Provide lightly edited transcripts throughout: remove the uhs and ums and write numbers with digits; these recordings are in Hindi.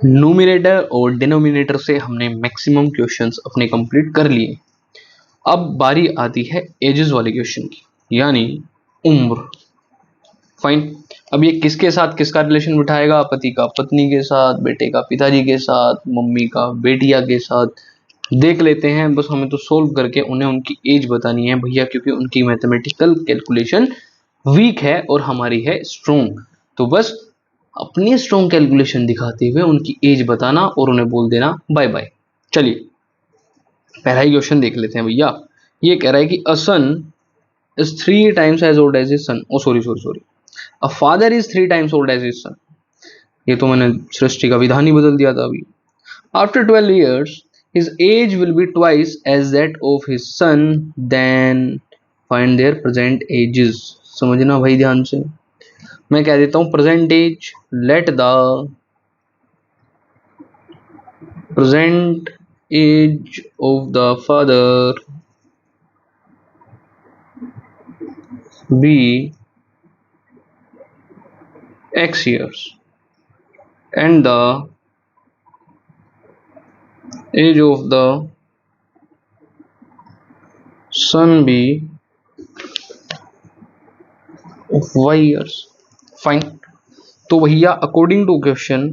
न्यूमरेटर और डिनोमिनेटर से हमने मैक्सिमम क्वेश्चंस अपने कंप्लीट कर लिए। अब बारी आती है एजेस वाले क्वेश्चन की, यानी उम्र। फाइन। अब ये किसके साथ किसका रिलेशन बिठाएगा? पति का पत्नी के साथ, बेटे का पिताजी के साथ, मम्मी का बेटिया के साथ। देख लेते हैं, बस हमें तो सोल्व करके उन्हें उनकी एज बतानी है भैया, क्योंकि उनकी मैथमेटिकल कैलकुलेशन वीक है और हमारी है स्ट्रोंग। तो बस अपनी स्ट्रोंग कैलकुलेशन दिखाते हुए उनकी एज बताना और उन्हें बोल देना बाय बाय। चलिए पहला ही क्वेश्चन देख लेते हैं भैया। ये कह रहा है कि a son is 3 times as old as his son। Oh sorry, a father is 3 times old as his son। ये तो मैंने सृष्टि का विधान ही बदल दिया था अभी। After 12 years his age will be twice as that of his son, then find their present ages। समझना भाई ध्यान से। मैं कह देता हूं present age, let the present age of the father be x years and the age of the son be y years। Fine. तो भैया अकॉर्डिंग टू क्वेश्चन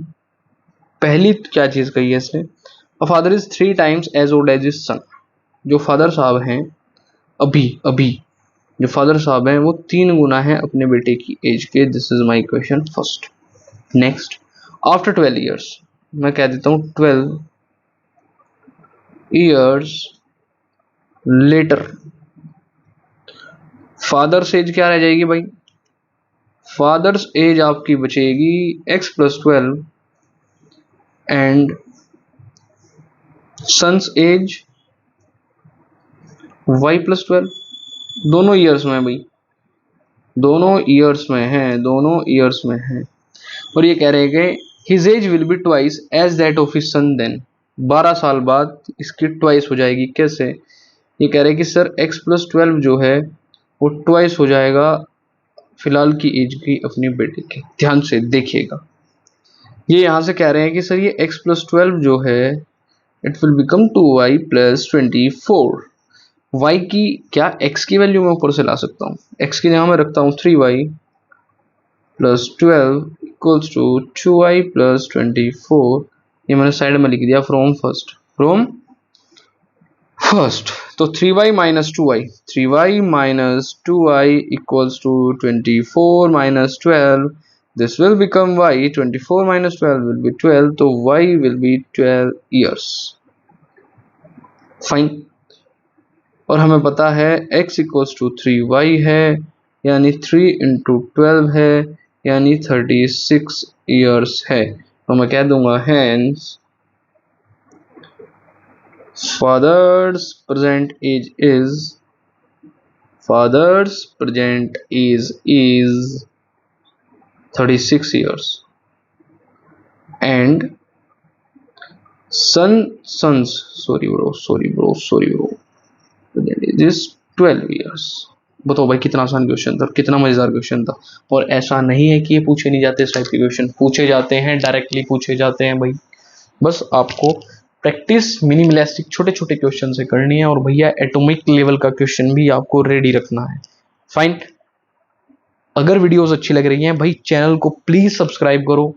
पहली क्या चीज कही है इसने? अ father is 3 times as old as his son। जो फादर साहब हैं अभी जो फादर साहब हैं वो 3 गुना है अपने बेटे की एज के। This is my question first. Next, after 12 years, मैं कह देता हूं 12 years लेटर फादर्स एज क्या रह जाएगी भाई? फादर्स एज आपकी बचेगी x + 12 and son's age y + 12। दोनों ईयर्स में भाई, दोनों ईयर्स में है। और ये कह रहे हैं कि his age will be twice age that of his son then. 12 साल बाद इसकी ट्वाइस हो जाएगी। कैसे? ये कह रहे हैं कि सर x + 12 जो है वो ट्वाइस हो जाएगा फिलहाल की एज की अपनी बेटे के। ध्यान से देखिएगा, ये यहां से कह रहे हैं कि सर ये x + 12 जो है it will become 2y + 24। y की क्या x की वैल्यू मैं ऊपर से ला सकता हूँ। x की जगह मैं रखता हूँ 3y + 12 = 2y + 24। ये मैंने साइड में लिख दिया फ्रॉम फर्स्ट। तो 3y - 2y, 3y - 2y = 24 - 12। This will become y, 24 - 12 will be 12, तो y will be 12 years। Fine. और हमें पता है x = 3y है, यानी 3 × 12 है, यानी 36 years है। तो मैं कह दूंगा hence father's present age is 36 years and son's present age is 12 years। बताओ भाई कितना आसान क्वेश्चन था, कितना मजेदार क्वेश्चन था। और ऐसा नहीं है कि ये पूछे नहीं जाते, इस टाइप के क्वेश्चन पूछे जाते हैं, डायरेक्टली पूछे जाते हैं भाई। बस आपको प्रैक्टिस मिनिमलिस्टिक छोटे छोटे क्वेश्चन से करनी है और भैया एटॉमिक लेवल का क्वेश्चन भी आपको रेडी रखना है। फाइन। अगर वीडियोस अच्छी लग रही हैं भाई चैनल को प्लीज सब्सक्राइब करो,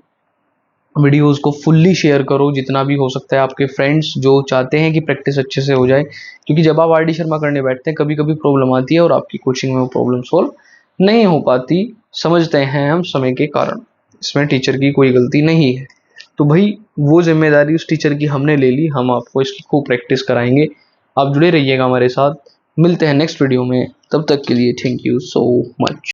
वीडियोस को फुल्ली शेयर करो जितना भी हो सकता है आपके फ्रेंड्स जो चाहते हैं कि प्रैक्टिस अच्छे से हो जाए। क्योंकि जब आप RD शर्मा करने बैठते हैं कभी कभी प्रॉब्लम आती है और आपकी कोचिंग में वो प्रॉब्लम सॉल्व नहीं हो पाती, समझते हैं हम समय के कारण। इसमें टीचर की कोई गलती नहीं है। तो भाई वो जिम्मेदारी उस टीचर की हमने ले ली, हम आपको इसकी खूब प्रैक्टिस कराएंगे। आप जुड़े रहिएगा हमारे साथ। मिलते हैं नेक्स्ट वीडियो में, तब तक के लिए थैंक यू सो मच।